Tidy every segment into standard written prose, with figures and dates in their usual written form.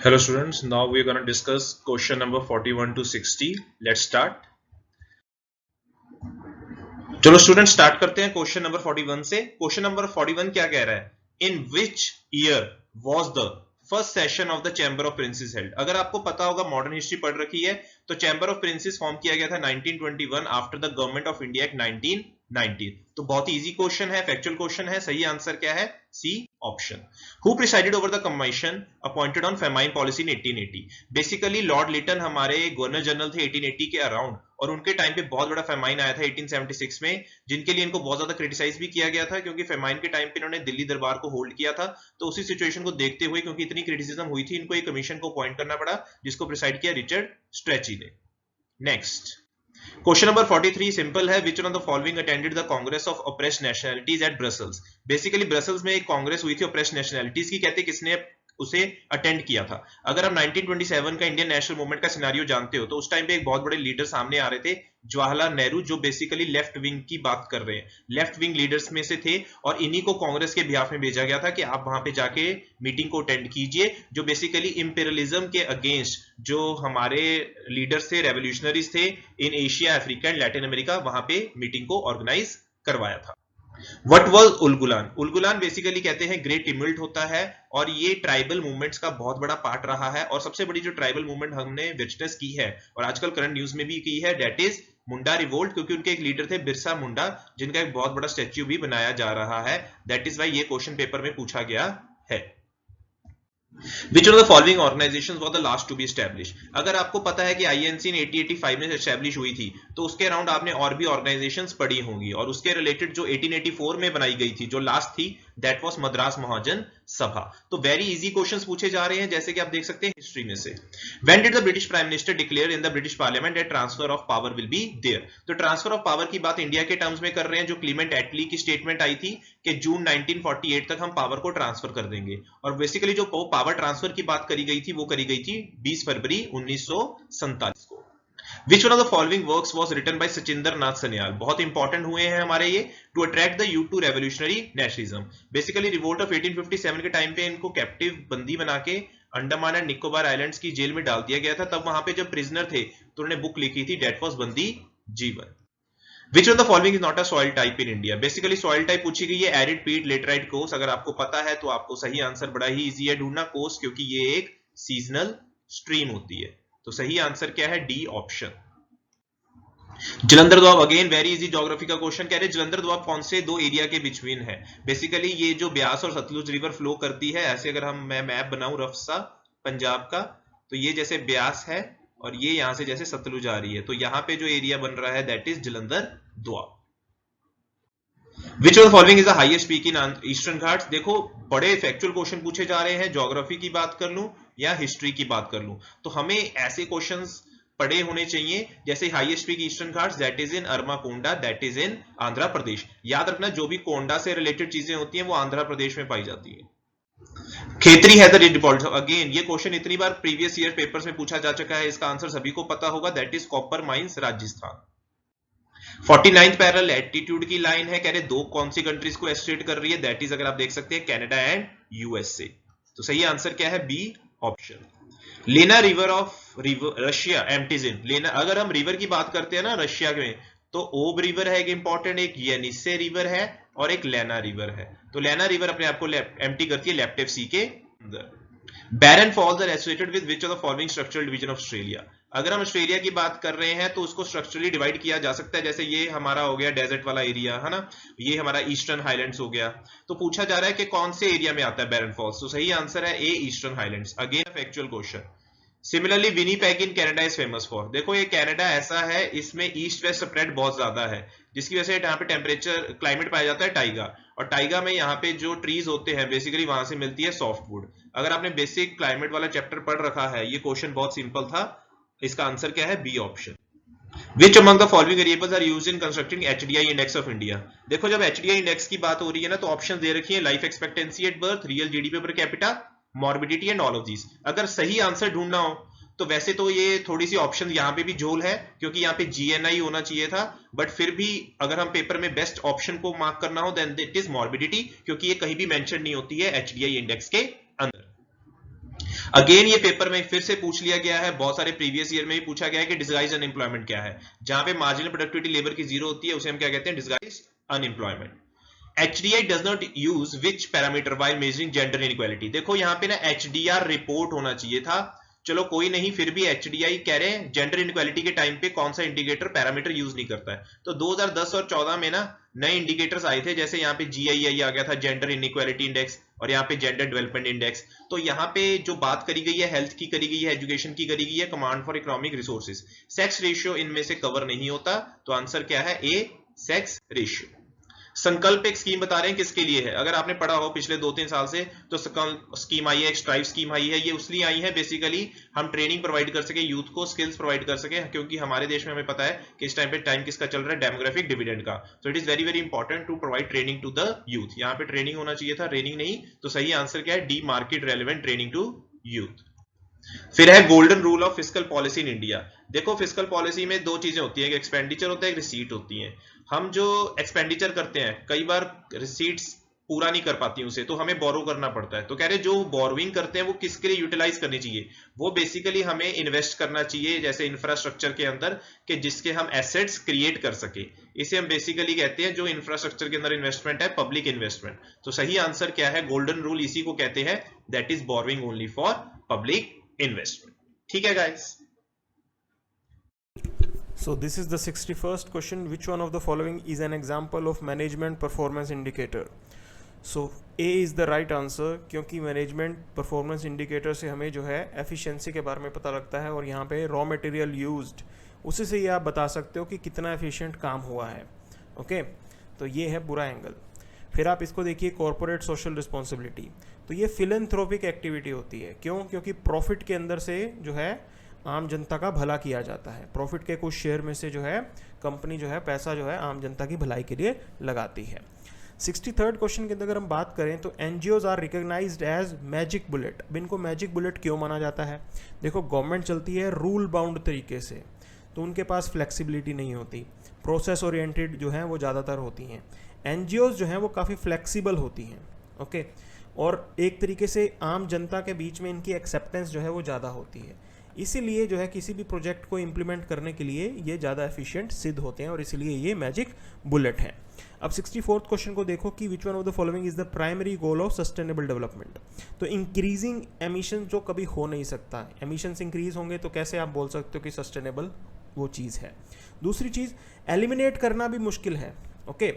Hello students, now we are going to discuss question number 41 to 60. Let's start. चलो student start करते हैं question number 41 से। Question number 41 क्या कह रहा है? In which year was the first session of the chamber of princes held? अगर आपको पता होगा, मॉडर्न हिस्ट्री पढ़ रखी है, तो चैम्बर ऑफ प्रिंसेस फॉर्म किया गया था 1921 after the government of India act 1919। तो बहुत इजी क्वेश्चन है, फैक्चुअल क्वेश्चन है। सही आंसर क्या है? C option. Who presided over the commission appointed on famine policy in 1880? Basically Lord Lytton हमारे गवर्नर जनरल थे 1880 के अराउंड, और उनके टाइम पे बहुत बड़ा फेमाइन आया था 1876 में, जिनके लिए इनको बहुत ज्यादा क्रिटिसाइज भी किया गया था, क्योंकि फेमाइन के टाइम पे इन्होंने दिल्ली दरबार को होल्ड किया था। तो उसी सिचुएशन को देखते हुए, क्योंकि इतनी क्रिटिसिज्म हुई थी, इनको एक कमीशन को अपॉइंट करना पड़ा, जिसको प्रिसाइड किया रिचर्ड स्ट्रेची ने। नेक्स्ट क्वेश्चन नंबर 43 सिंपल है। Which one of the following attended the congress of oppressed nationalities at Brussels? Basically Brussels में एक कांग्रेस हुई थी ऑप्रेस्ड नेशनैलिटीज की, कहते किसने उसे अटेंड किया था? अगर हम 1927 का इंडियन नेशनल मूवमेंट का सिनेरियो जानते हो, तो उस टाइम पे एक बहुत बड़े लीडर सामने आ रहे थे, जवाहरलाल नेहरू, जो बेसिकली लेफ्ट विंग की बात कर रहे हैं, लेफ्ट विंग लीडर्स में से थे, और इन्हीं को कांग्रेस के बिहाफ में भेजा गया था कि आप वहां पे जाके मीटिंग को अटेंड कीजिए, जो बेसिकली इंपीरियलिज्म के अगेंस्ट जो हमारे लीडर्स थे, रेवोल्यूशनरीज थे in Asia, Africa and Latin America, वहां पे मीटिंग को ऑर्गेनाइज करवाया था। What was Ulgulan? Ulgulan basically कहते हैं ग्रेट टिमल्ट होता है, और ये ट्राइबल मूवमेंट्स का बहुत बड़ा पार्ट रहा है, और सबसे बड़ी जो ट्राइबल मूवमेंट हमने विटनेस की है और आजकल करंट न्यूज में भी की है, दैट इज मुंडा रिवोल्ट, क्योंकि उनके एक लीडर थे बिरसा मुंडा, जिनका एक बहुत बड़ा स्टैच्यू भी बनाया जा रहा है। दैट इज वाई ये क्वेश्चन पेपर में पूछा गया है। Which one of the following organizations was the last to be established? अगर आपको पता है कि INC in 1885 में एस्टैब्लिश हुई थी, तो उसके अराउंड आपने और भी ऑर्गेनाइजेशंस पढ़ी होंगी, और उसके रिलेटेड जो 1884 में बनाई गई थी, जो लास्ट थी, दैट वाज मद्रास महाजन सभा। तो वेरी इजी क्वेश्चंस पूछे जा रहे हैं, जैसे कि आप देख सकते हैं हिस्ट्री में से। When did the British Prime Minister declare in the British Parliament that transfer of power will be there? तो ट्रांसफर ऑफ पावर की बात इंडिया के टर्म्स में कर रहे हैं, जो क्लीमेंट एटली की स्टेटमेंट आई थी कि जून 1948 तक हम पावर को ट्रांसफर कर देंगे, और बेसिकली जो पावर ट्रांसफर की बात करी गई थी, वो करी गई थी 20 फरवरी 1947 को। Which one of the following works was written by Sachinder नाथ सन्याल? बहुत इंपॉर्टेंट हुए हैं हमारे ये। To attract the youth to revolutionary nationalism, basically revolt of 1857 के टाइम पे इनको कैप्टिव बंदी बना के अंडमान एंड निकोबार आइलैंड्स की जेल में डाल दिया गया था। तब वहां पे जब प्रिजनर थे, तो उन्होंने बुक लिखी थी, डेट वाज बंदी जीवन। Which one of the following is not a soil type in India? Basically soil type पूछी गई है, एरिड, पीट, लेटराइट, कोस। अगर आपको पता है तो आपको सही आंसर बड़ा ही इजी है ढूंढना, कोस, क्योंकि ये एक सीजनल स्ट्रीम होती है। तो सही आंसर क्या है? D option. Jalandhar Doab, again very easy geography का क्वेश्चन, कह रहे जलंधर दोआब कौन से दो एरिया के बिटवीन है? बेसिकली ये जो ब्यास और सतलुज रिवर फ्लो करती है, ऐसे अगर मैं मैप बनाऊं रफ सा पंजाब का, तो ये जैसे ब्यास है और ये यहां से जैसे सतलुज आ रही है, तो यहां पे जो एरिया बन रहा है that is Jalandhar Doab. Which of the following is the highest peak in eastern Ghats? देखो बड़े फैक्चुअल क्वेश्चन पूछे जा रहे हैं, ज्योग्राफी की बात कर लूं या हिस्ट्री की बात कर लूं, तो हमें ऐसे क्वेश्चंस पढ़े होने चाहिए, जैसे highest peak Eastern Ghats, that is in Armakonda, that is in Andhra Pradesh. याद रखना, जो भी कोंडा से रिलेटेड चीजें होती हैं वो आंध्र प्रदेश में पाई जाती है। खेतरी हैदर डिपॉजिट, अगेन ये क्वेश्चन इतनी बार प्रीवियस ईयर पेपर्स में पूछा जा चुका है, इसका आंसर सभी को पता होगा, that is copper mines, Rajasthan. 49th parallel altitude की लाइन है, कह रहे दो कौन सी कंट्रीज को एस्ट्रेट कर रही है, दैट इज अगर आप देख सकते हैं कनाडा एंड यूएसए। तो सही आंसर क्या है? B option. Lena river of Russia empties in, Lena, अगर हम रिवर की बात करते हैं ना रशिया में, तो ओब रिवर है एक इंपॉर्टेंट, एक येनिसे रिवर है, और एक लेना रिवर है। तो लेना रिवर अपने आप को एम्प्टी करती है लेप्टिव सी के अंदर। Barron Falls are associated with which of the following structural division of Australia? अगर हम ऑस्ट्रेलिया की बात कर रहे हैं तो उसको स्ट्रक्चरली डिवाइड किया जा सकता है, जैसे ये हमारा हो गया डेजर्ट वाला एरिया है ना, ये हमारा ईस्टर्न हाईलैंड्स हो गया। तो पूछा जा रहा है कि कौन से एरिया में आता है बैरन फॉल्स, तो सही आंसर है A, Eastern Highlands. Again factual question. Similarly Winnipeg in Canada is famous for? देखो ये कनाडा ऐसा है, इसमें ईस्ट वेस्ट स्प्रेड बहुत ज्यादा है, जिसकी वजह से यहाँ पे टेम्परेचर क्लाइमेट पाया जाता है टाइगा, और टाइगा में यहाँ पे जो ट्रीज होते हैं बेसिकली वहां से मिलती है सॉफ्ट वुड। अगर आपने बेसिक क्लाइमेट वाला चैप्टर पढ़ रखा है, ये क्वेश्चन बहुत सिंपल था, इसका आंसर क्या है? B option. Which among the following variables are used in constructing HDI index of India? देखो जब HDI इंडेक्स की बात हो रही है ना, तो ऑप्शन दे रखी है, life expectancy at birth, real GDP per capita, morbidity and all of these. अगर सही आंसर ढूंढना हो तो वैसे तो ये थोड़ी सी ऑप्शन यहाँ पे भी झोल है, क्योंकि यहाँ पे GNI होना चाहिए था, बट फिर भी अगर हम पेपर में बेस्ट ऑप्शन को मार्क करना हो देन इट इज मॉर्बिडिटी, क्योंकि ये कहीं भी मेंशन नहीं होती है HDI इंडेक्स के अंदर। अगेन ये पेपर में फिर से पूछ लिया गया है, बहुत सारे प्रीवियस ईयर में भी पूछा गया है कि डिसगाइज अनएम्प्लॉयमेंट क्या है। जहां पे मार्जिनल प्रोडक्टिविटी लेबर की जीरो होती है उसे हम क्या कहते हैं, disguise unemployment. HDI does not use which parameter while measuring gender inequality। देखो यहाँ पे ना HDR रिपोर्ट होना चाहिए था, चलो कोई नहीं, फिर भी HDI कह रहे हैं जेंडर इनइक्वालिटी के टाइम पे कौन सा इंडिकेटर पैरामीटर यूज नहीं करता है। तो 2010 और 14 में ना नए इंडिकेटर्स आए थे, जैसे यहाँ पे GII आ गया था, जेंडर इनइक्वालिटी इंडेक्स, और यहाँ पे जेंडर डेवलपमेंट इंडेक्स। तो यहाँ पे जो बात करी गई है हेल्थ की करी गई है, एजुकेशन की करी गई है, command for economic resources, sex ratio इनमें से कवर नहीं होता। तो आंसर क्या है, ए, सेक्स रेशियो। संकल्प एक स्कीम बता रहे हैं किसके लिए है, अगर आपने पढ़ा हो पिछले 2-3 साल से तो स्कीम आई है, एक स्ट्राइव स्कीम आई है। ये उसलिए आई है बेसिकली हम ट्रेनिंग प्रोवाइड कर सके, यूथ को स्किल्स प्रोवाइड कर सके, क्योंकि हमारे देश में हमें पता है कि इस टाइम पे टाइम किसका चल रहा है, डेमोग्राफिक डिविडेंड का। So it is very very important to provide training to the youth. यहाँ पे ट्रेनिंग होना चाहिए था, ट्रेनिंग नहीं, तो सही आंसर क्या है, D, market relevant training to youth. फिर है golden rule of fiscal policy in India. देखो फिस्कल पॉलिसी में दो चीजें होती हैं, एक एक्सपेंडिचर होता है, एक रिसीट होती है। हम जो एक्सपेंडिचर करते हैं कई बार रिसीट्स पूरा नहीं कर पाती उसे, तो हमें बोरो करना पड़ता है। तो कह रहे जो बोरोइंग करते हैं वो किसके लिए यूटिलाइज करनी चाहिए, वो बेसिकली हमें इन्वेस्ट करना चाहिए, जैसे इंफ्रास्ट्रक्चर के अंदर, कि जिसके हम एसेट्स क्रिएट कर सके। इसे हम बेसिकली कहते हैं, जो इंफ्रास्ट्रक्चर के अंदर इन्वेस्टमेंट है, पब्लिक इन्वेस्टमेंट। तो सही आंसर क्या है, गोल्डन रूल इसी को कहते हैं, that is borrowing only for public investment. ठीक है guys. So this is the 61st question. Which one of the following is an example of management performance indicator? So A is the right answer, क्योंकि management performance indicator से हमें जो है efficiency के बारे में पता लगता है, और यहाँ पे रॉ मटेरियल यूज्ड, उसी से ये आप बता सकते हो कि कितना एफिशिएंट काम हुआ है। ओके, तो ये है बुरा एंगल। फिर आप इसको देखिए, कॉर्पोरेट सोशल रिस्पॉन्सिबिलिटी, तो ये फिलैंथ्रोपिक एक्टिविटी होती है। क्यों? क्योंकि प्रॉफिट के अंदर से जो है आम जनता का भला किया जाता है। प्रॉफिट के कुछ शेयर में से जो है कंपनी जो है पैसा जो है आम जनता की भलाई के लिए लगाती है। 63rd क्वेश्चन के अंदर अगर हम बात करें तो NGOs are recognised as magic bullet. अब इनको मैजिक बुलेट क्यों माना जाता है? देखो गवर्नमेंट चलती है रूल बाउंड तरीके से, तो उनके पास फ्लेक्सिबिलिटी नहीं होती, प्रोसेस ओरिएंटेड जो है वो ज़्यादातर होती हैं। एनजीओज जो हैं वो काफ़ी फ्लेक्सिबल होती हैं। ओके, और एक तरीके से आम जनता के बीच में इनकी एक्सेप्टेंस जो है वो ज़्यादा होती है, इसीलिए जो है किसी भी प्रोजेक्ट को इम्प्लीमेंट करने के लिए ये ज़्यादा एफिशिएंट सिद्ध होते हैं, और इसीलिए ये मैजिक बुलेट है। अब 64th क्वेश्चन को देखो कि विच one of the following is the primary goal of sustainable development. तो इंक्रीजिंग एमिशन जो कभी हो नहीं सकता, एमिशंस इंक्रीज होंगे तो कैसे आप बोल सकते हो कि सस्टेनेबल वो चीज़ है। दूसरी चीज़, एलिमिनेट करना भी मुश्किल है। ओके,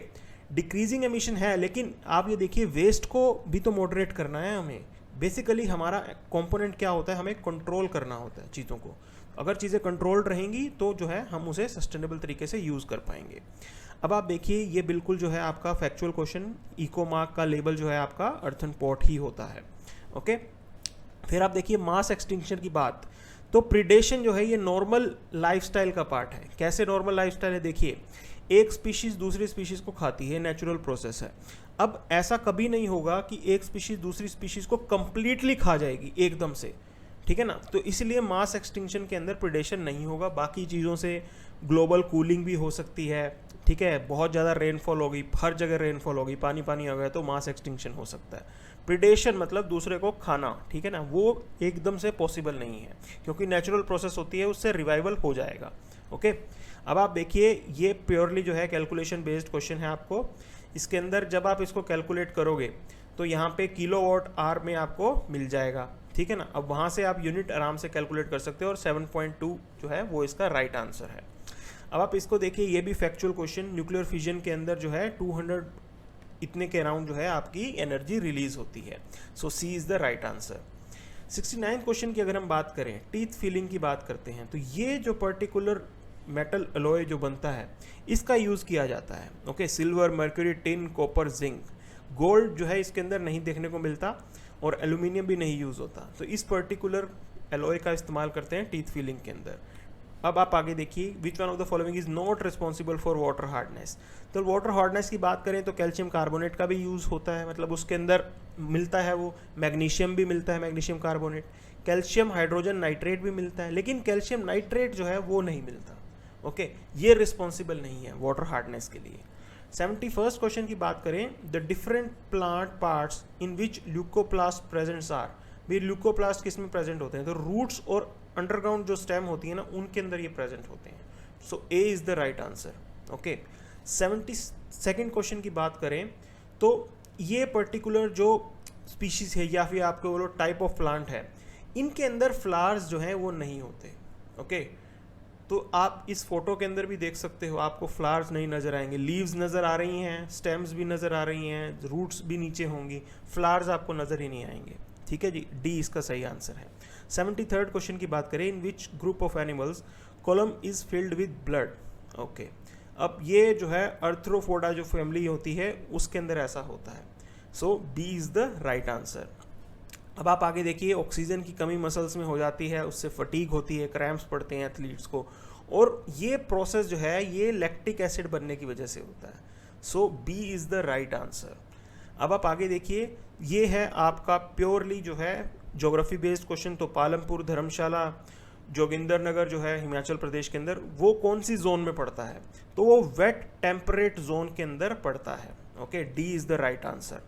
डिक्रीजिंग एमिशन है, लेकिन आप ये देखिए वेस्ट को भी तो मॉडरेट करना है हमें। बेसिकली हमारा कंपोनेंट क्या होता है, हमें कंट्रोल करना होता है चीज़ों को। अगर चीज़ें कंट्रोल्ड रहेंगी तो जो है हम उसे सस्टेनेबल तरीके से यूज़ कर पाएंगे। अब आप देखिए ये बिल्कुल जो है आपका फैक्चुअल क्वेश्चन, इको मार्क का लेबल जो है आपका अर्थन पॉट ही होता है। ओके, फिर आप देखिए मास एक्सटिंक्शन की बात, तो प्रीडेशन जो है ये नॉर्मल लाइफस्टाइल का पार्ट है। कैसे नॉर्मल लाइफस्टाइल है? देखिए एक स्पीशीज दूसरी स्पीशीज को खाती है, नेचुरल प्रोसेस है। अब ऐसा कभी नहीं होगा कि एक स्पीशीज दूसरी स्पीशीज को कंप्लीटली खा जाएगी एकदम से, ठीक है ना। तो इसलिए मास एक्सटिंक्शन के अंदर प्रीडेशन नहीं होगा। बाकी चीज़ों से ग्लोबल कूलिंग भी हो सकती है, ठीक है, बहुत ज़्यादा रेनफॉल होगी, हर जगह रेनफॉल होगी, पानी पानी हो गया तो मास एक्सटिंक्शन हो सकता है। प्रीडेशन मतलब दूसरे को खाना, ठीक है ना, वो एकदम से पॉसिबल नहीं है, क्योंकि नेचुरल प्रोसेस होती है, उससे रिवाइवल हो जाएगा। ओके, अब आप देखिए ये प्योरली जो है कैलकुलेशन बेस्ड क्वेश्चन है आपको। इसके अंदर जब आप इसको कैलकुलेट करोगे तो यहाँ पे किलोवाट आवर में आपको मिल जाएगा, ठीक है ना। अब वहाँ से आप यूनिट आराम से कैलकुलेट कर सकते हो, और 7.2 जो है वो इसका राइट आंसर है। अब आप इसको देखिए, ये भी फैक्चुअल क्वेश्चन, न्यूक्लियर फिजन के अंदर जो है 200 इतने के अराउंड जो है आपकी एनर्जी रिलीज होती है। So C is the right answer. 69 question की अगर हम बात करें, टीथ फिलिंग की बात करते हैं, तो ये जो पर्टिकुलर मेटल अलॉय जो बनता है इसका यूज़ किया जाता है। Okay, silver, mercury, tin, copper, zinc. Gold जो है इसके अंदर नहीं देखने को मिलता, और एल्यूमिनियम भी नहीं यूज़ होता, तो इस पर्टिकुलर अलॉय का इस्तेमाल करते हैं टीथ फिलिंग के अंदर। अब आप आगे देखिए, विच one of the following is not responsible for water hardness. तो वाटर हार्डनेस की बात करें तो कैल्शियम कार्बोनेट का भी यूज़ होता है, मतलब उसके अंदर मिलता है वो, मैग्नीशियम भी मिलता है, magnesium carbonate, calcium hydrogen nitrate भी मिलता है, लेकिन कैल्शियम नाइट्रेट जो है वो नहीं मिलता। ओके, ये रिस्पॉन्सिबल नहीं है वाटर हार्डनेस के लिए। 71st क्वेश्चन की बात करें, the different plant parts in which leucoplast presents are. भी ल्यूकोप्लास्ट किस में प्रेजेंट होते हैं, तो रूट्स और अंडरग्राउंड जो स्टेम होती है ना उनके अंदर ये प्रेजेंट होते हैं। So A is the right answer. Okay, 72nd question की बात करें तो ये पर्टिकुलर जो स्पीशीज है या फिर आपको बोलो टाइप ऑफ प्लांट है, इनके अंदर फ्लावर्स जो हैं वो नहीं होते। ओके, तो आप इस फोटो के अंदर भी देख सकते हो, आपको फ्लावर्स नहीं नज़र आएंगे, लीव्स नज़र आ रही हैं, स्टेम्स भी नज़र आ रही हैं, रूट्स भी नीचे होंगी, फ्लावर्स आपको नज़र ही नहीं आएंगे। ठीक है जी, डी इसका सही आंसर है। 73rd क्वेश्चन की बात करें, in which group of animals column is filled with blood. Okay, अब ये जो है अर्थ्रोपोडा जो फैमिली होती है उसके अंदर ऐसा होता है। So B is the right answer. अब आप आगे देखिए, ऑक्सीजन की कमी मसल्स में हो जाती है, उससे फटीग होती है, क्रैम्प्स पड़ते हैं एथलीट्स को, और ये प्रोसेस जो है ये लैक्टिक एसिड बनने की वजह से होता है। So B is the right answer. अब आप आगे देखिए, ये है आपका प्योरली जो है ज्योग्राफी बेस्ड क्वेश्चन। तो पालमपुर, धर्मशाला, जोगिंदर नगर जो है हिमाचल प्रदेश के अंदर, वो कौन सी जोन में पड़ता है, तो वो वेट टेम्परेट जोन के अंदर पड़ता है। Okay, D is the right answer.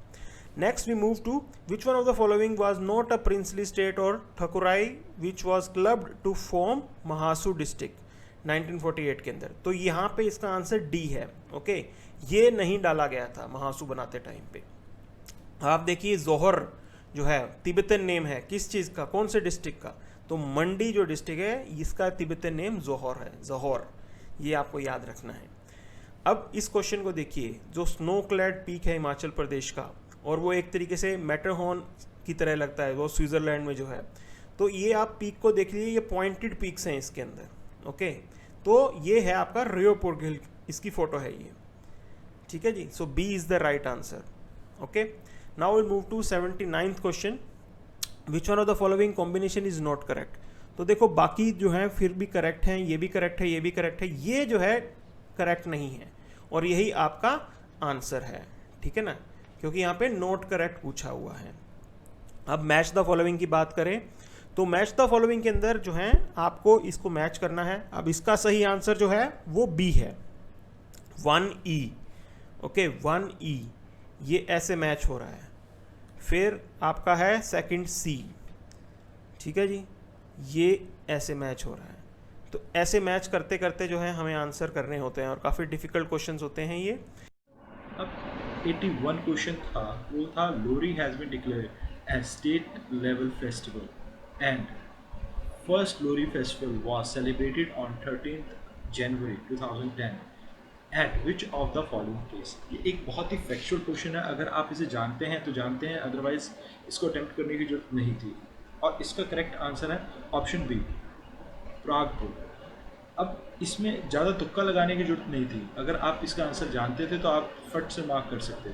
Next we move to which one of the following was not a princely state or Thakurai which was clubbed to form Mahasu district 1948 के अंदर। तो यहाँ पे इसका आंसर डी है। Okay, ये नहीं डाला गया था महासू बनाते टाइम पे। आप देखिए, जोहर जो है तिब्बतन नेम है किस चीज़ का, कौन से डिस्ट्रिक्ट का, तो मंडी जो डिस्ट्रिक्ट है इसका तिब्बतन नेम जोहर है, जोहर, ये आपको याद रखना है। अब इस क्वेश्चन को देखिए, जो स्नो क्लैड पीक है हिमाचल प्रदेश का, और वो एक तरीके से मैटरहॉर्न की तरह लगता है, वो स्विट्ज़रलैंड में जो है, तो ये आप पीक को देख लीजिए, ये पॉइंटेड पीक्स हैं इसके अंदर। ओके, तो ये है आपका रियोपुर हिल, इसकी फोटो है ये। ठीक है जी, so B is the right answer. Okay, now will move to 79th question, which one of the following combination is not correct. तो देखो, बाकी जो है फिर भी करेक्ट हैं, ये भी करेक्ट है, ये भी करेक्ट है, ये जो है करेक्ट नहीं है, और यही आपका आंसर है। ठीक है ना, क्योंकि यहाँ पे नोट करेक्ट पूछा हुआ है। अब मैच द फॉलोइंग की बात करें तो मैच द फॉलोइंग के अंदर जो है आपको इसको मैच करना है। अब इसका सही आंसर जो है वो बी है, 1E। ओके, 1E, ये ऐसे मैच हो रहा है। फिर आपका है सेकंड C। ठीक है जी, ये ऐसे मैच हो रहा है। तो ऐसे मैच करते करते जो है हमें आंसर करने होते हैं, और काफ़ी डिफ़िकल्ट क्वेश्चंस होते हैं ये। अब 81 क्वेश्चन था, वो था Lohri has been declared as state level festival and first Lohri festival was celebrated on 13th January 2010 at which of the following place. ये एक बहुत ही फैक्चुअल क्वेश्चन है, अगर आप इसे जानते हैं तो जानते हैं, अदरवाइज इसको अटेम्प्ट करने की जरूरत नहीं थी। और इसका करेक्ट आंसर है ऑप्शन बी, प्रागपुर। अब इसमें ज़्यादा तुक्का लगाने की जरूरत नहीं थी, अगर आप इसका आंसर जानते थे तो आप फट से मार्क कर सकते थे।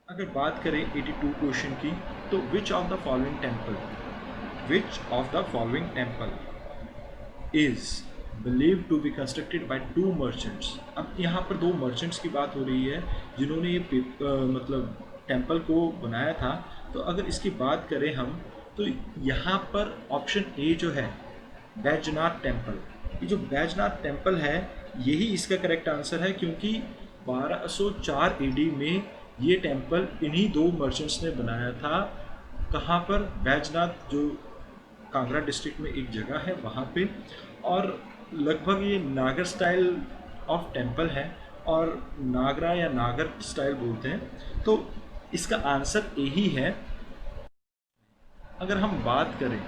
अगर बात करें 82 क्वेश्चन की, तो which of the following temple is believe to be constructed by 2 merchants. अब यहाँ पर 2 मर्चेंट्स की बात हो रही है जिन्होंने ये मतलब टेम्पल को बनाया था। तो अगर इसकी बात करें हम, तो यहाँ पर ऑप्शन ए जो है बैजनाथ टेम्पल, ये जो बैजनाथ टेम्पल है यही इसका करेक्ट आंसर है, क्योंकि 1204 AD में ये टेम्पल इन्हीं 2 मर्चेंट्स ने बनाया था। कहाँ पर, बैजनाथ जो कांगड़ा डिस्ट्रिक्ट में एक जगह है वहाँ पे, और लगभग ये नागर स्टाइल ऑफ टेम्पल है, और नागरा या नागर स्टाइल बोलते हैं, तो इसका आंसर ए ही है। अगर हम बात करें,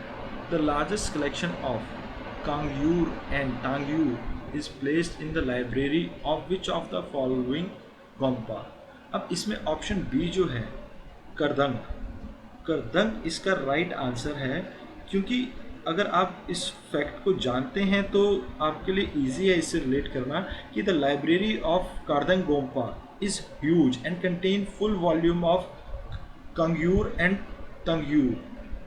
the largest collection of Kangyur and Tangyur is placed in the library of which of the following gompa. अब इसमें ऑप्शन बी जो है करदंग इसका राइट आंसर है, क्योंकि अगर आप इस फैक्ट को जानते हैं तो आपके लिए इजी है इससे रिलेट करना कि the library of Kardang gompa is huge and contain full volume of Kangyur and Tangyur.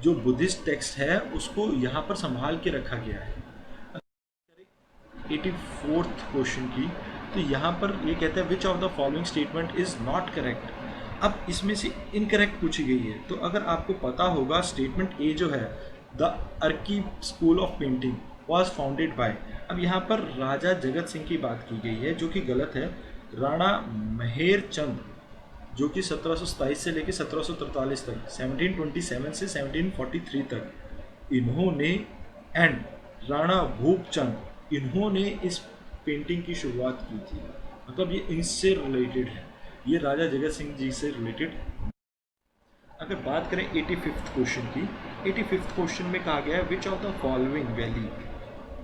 जो बुद्धिस्ट टेक्स्ट है उसको यहाँ पर संभाल के रखा गया है। 84th क्वेश्चन की, तो यहाँ पर ये कहता है which of the following statement is not correct. अब इसमें से इनकरेक्ट पूछी गई है, तो अगर आपको पता होगा स्टेटमेंट ए जो है the Arki school of painting was founded by, अब यहाँ पर राजा जगत सिंह की बात की गई है जो कि गलत है। राणा महेर चंद जो कि 1727 से लेकर 1743 तक, 1727 से 1743 तक इन्होंने, एंड राणा भूपचंद, इन्होंने इस पेंटिंग की शुरुआत की थी। मतलब ये इनसे रिलेटेड है, ये राजा जगत सिंह जी से रिलेटेड। अगर बात करें 85th क्वेश्चन की, 85th क्वेश्चन में कहा गया है which of the following valley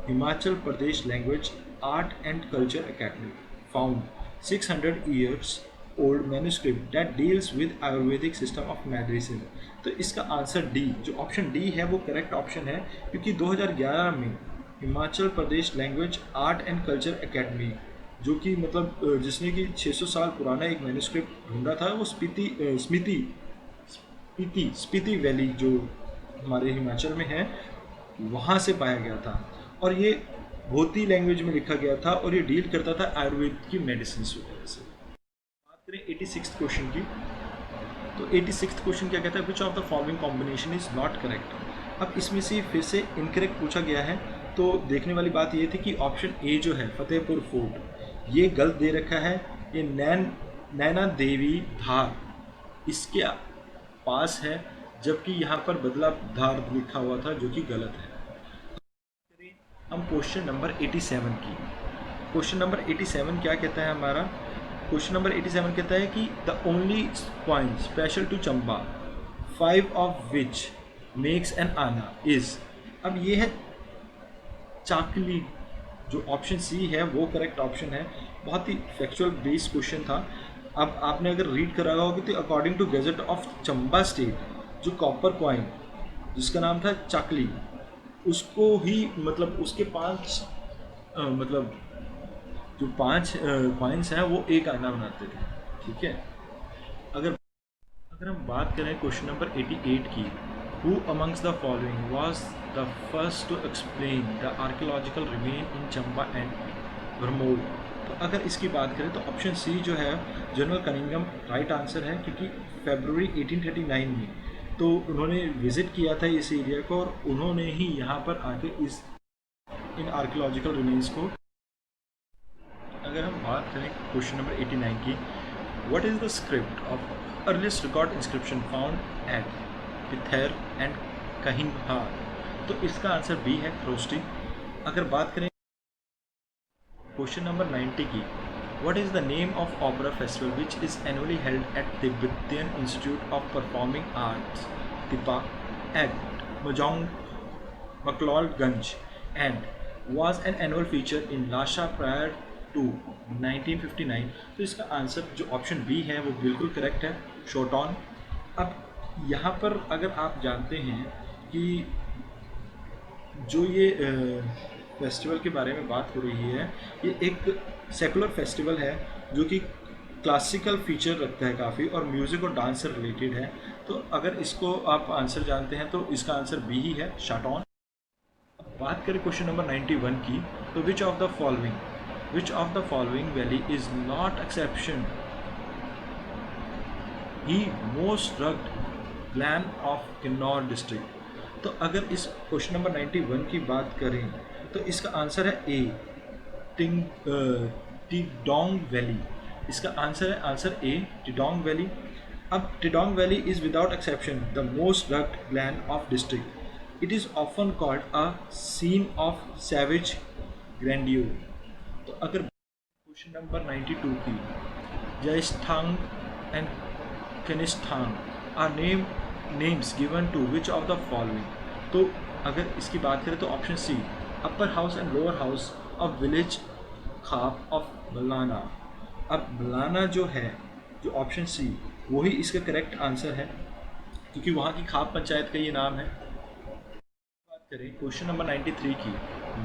Himachal Pradesh language art and culture academy found 600 years old manuscript that deals with Ayurvedic system of medicine. तो इसका आंसर डी, जो ऑप्शन डी है वो करेक्ट ऑप्शन है, क्योंकि 2011 में Himachal Pradesh language art and culture academy, जो कि मतलब जिसने कि 600 साल पुराना एक मैन्युस्क्रिप्ट ढूंढा था, वो स्पीति वैली जो हमारे हिमाचल में है वहाँ से पाया गया था, और ये भोती लैंग्वेज में लिखा गया था, और ये डील करता था आयुर्वेद की मेडिसिन वगैरह से। बात करें 86th क्वेश्चन की, तो 86th क्वेश्चन क्या कहता है which of the following combination is not correct. अब इसमें से फिर से इनकरेक्ट पूछा गया है, तो देखने वाली बात ये थी कि ऑप्शन ए जो है फतेहपुर फोर्ट, ये गलत दे रखा है। ये नैना देवी धार इसके पास है, जबकि यहाँ पर बदला धार लिखा हुआ था, जो कि गलत है। हम क्वेश्चन नंबर 87 की, क्वेश्चन नंबर 87 क्या कहता है हमारा, क्वेश्चन नंबर 87 कहता है कि the only coin special to Chamba 5 of which makes an anna is. अब ये है चाकली, जो ऑप्शन सी है वो करेक्ट ऑप्शन है। बहुत ही फैक्चुअल बेस्ड क्वेश्चन था। अब आपने अगर रीड करा होगा तो according to gazette of Chamba state, जो कॉपर कॉइन जिसका नाम था चाकली, उसको ही मतलब उसके 5 मतलब जो 5 कॉइन्स हैं वो एक आना बनाते थे। ठीक है, अगर हम बात करें क्वेश्चन नंबर 88 की, who amongst the following was the first to explain the archaeological remain in Chamba and Bharmour. तो अगर इसकी बात करें तो ऑप्शन सी जो है जनरल कनिंघम राइट आंसर है, क्योंकि फरवरी 1839 में तो उन्होंने विज़िट किया था इस एरिया को, और उन्होंने ही यहाँ पर आके इन आर्कियोलॉजिकल रिमेन्स को। अगर हम बात करें क्वेश्चन नंबर 89 की, what is the script of earliest record inscription found at Pither and Kahinhar. तो इसका आंसर बी है क्रोस्टी। अगर बात करें क्वेश्चन नंबर 90 की, what is the name of opera festival which is annually held at Tibetan Institute of Performing Arts (TIPA) at McLeodganj and was an annual feature in Lhasa prior to 1959। तो इसका answer जो option B है वो बिल्कुल correct है, शोटॉन। अब यहाँ पर अगर आप जानते हैं कि जो ये फेस्टिवल के बारे में बात हो रही है, ये एक सेकुलर फेस्टिवल है जो कि क्लासिकल फीचर रखता है काफ़ी, और म्यूज़िक और डांस से रिलेटेड है। तो अगर इसको आप आंसर जानते हैं तो इसका आंसर बी ही है, शाटॉन। अब बात करें क्वेश्चन नंबर 91 की, तो which of the following valley is not exception he most rugged glen of Kinnaur district. तो अगर इस क्वेश्चन नंबर 91 की बात करें तो इसका आंसर है ए, टिडोंग वैली। इसका आंसर है आंसर ए, टिडोंग वैली। अब Tidong valley is without exception the most rugged glen of district. It is often called a scene of savage grandeur. तो अगर क्वेश्चन नंबर 92 की, Jaysthang and Kenisthang are names given to which of the following. तो अगर इसकी बात करें तो option C, upper house and lower house of village khap of बलाना। अब बलाना जो है, जो ऑप्शन सी, वही इसका करेक्ट आंसर है, क्योंकि वहाँ की खाप पंचायत का ये नाम है। बात करें क्वेश्चन नंबर 93 की,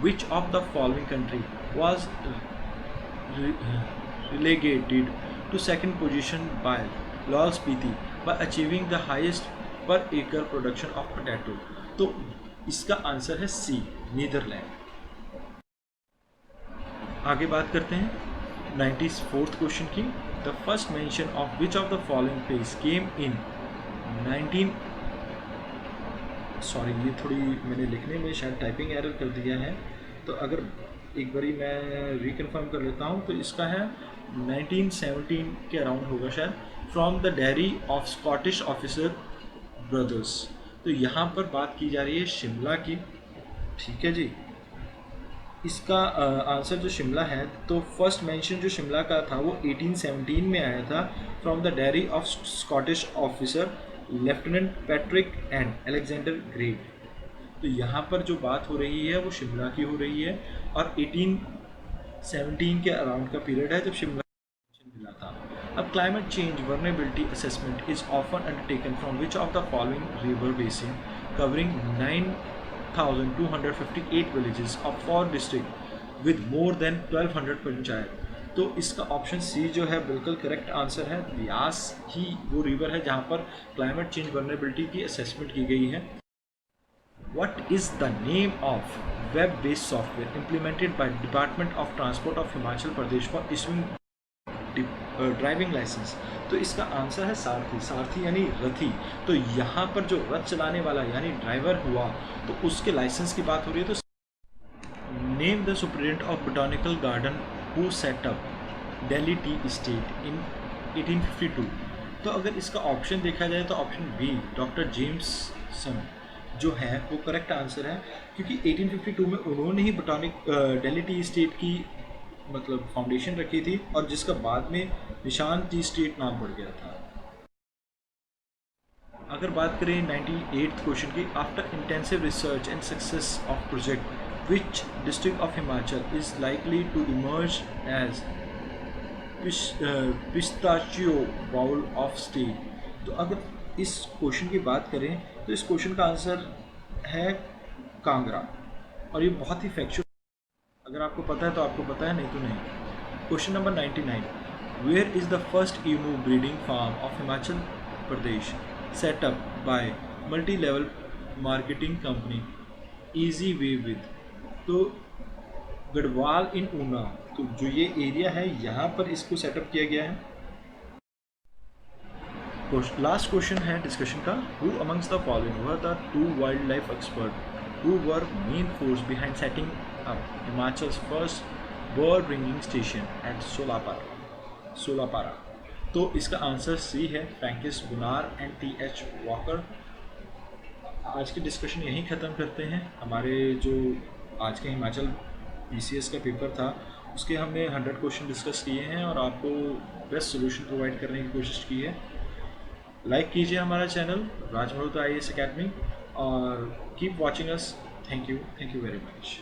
which of the following country was relegated to second position by Lahaul Spiti by achieving the highest per acre production of potato. तो इसका आंसर है सी, नीदरलैंड। आगे बात करते हैं 94th क्वेश्चन की, the first mention of which of the following place came in 19। Sorry, ये थोड़ी मैंने लिखने में शायद टाइपिंग एरर कर दिया है, तो अगर एक बारी मैं रिकन्फर्म कर लेता हूँ, तो इसका है 1917 के अराउंड होगा शायद, from the diary of Scottish officer brothers. तो यहाँ पर बात की जा रही है शिमला की, ठीक है जी। इसका आंसर जो शिमला है, तो फर्स्ट मेंशन जो शिमला का था वो 1817 में आया था, from the diary of Scottish officer lieutenant Patrick and Alexander Grave. तो यहाँ पर जो बात हो रही है वो शिमला की हो रही है, और 1817 के अराउंड का पीरियड है जब शिमला मिला था। अब climate change vulnerability assessment is often undertaken from which of the following river basin covering 9,258 villages of 4 districts with more than 1200 panchayat. तो इसका ऑप्शन सी जो है बिल्कुल करेक्ट आंसर है। ब्यास ही वो रिवर है जहाँ पर क्लाइमेट चेंज वर्नेबिलिटी की असेसमेंट की गई है। What is the name of web-based software implemented by Department of Transport of Himachal Pradesh for issuing driving licence? तो इसका आंसर है सारथी। सारथी यानी रथी। तो यहाँ पर जो रथ चलाने वाला यानी ड्राइवर हुआ, तो उसके लाइसेंस की बात हो रही है। तो name the superintendent of botanical garden who set up Delhi tea estate इन 1852। तो अगर इसका ऑप्शन देखा जाए तो ऑप्शन बी डॉक्टर जेम्सन जो है वो करेक्ट आंसर है, क्योंकि 1852 में उन्होंने ही दिल्ली टी एस्टेट की मतलब फाउंडेशन रखी थी, और जिसका बाद में निशान टी स्टेट नाम पड़ गया था। अगर बात करें 98th क्वेश्चन की, after intensive research and success of project which district of Himachal is likely to emerge as pistachio bowl of state. तो अगर इस क्वेश्चन की बात करें तो इस क्वेश्चन का आंसर है कांगड़ा, और ये बहुत ही फैक्चुअल। अगर आपको पता है तो आपको पता है, नहीं तो नहीं। Question number 99, where is the first emu breeding farm of Himachal Pradesh set up by multi level marketing company easy way with? तो गढ़वाल इन ऊना, तो जो ये एरिया है यहाँ पर इसको सेटअप किया गया है। लास्ट क्वेश्चन है डिस्कशन का, who amongst the following were the 2 wild life expert who were main force behind setting up Himachal's first bird bringing station at Solapara? तो इसका आंसर सी है, फ्रैंकिस बुनार एंड टी.एच. वॉकर। आज की discussion यहीं ख़त्म करते हैं। हमारे जो आज के हिमाचल पीसीएस का पेपर था उसके हमने 100 क्वेश्चन डिस्कस किए हैं और आपको बेस्ट सोल्यूशन प्रोवाइड करने की कोशिश की है। लाइक कीजिए हमारा चैनल राज मल्होत्रा IAS अकेडमी और keep watching us. Thank you very much.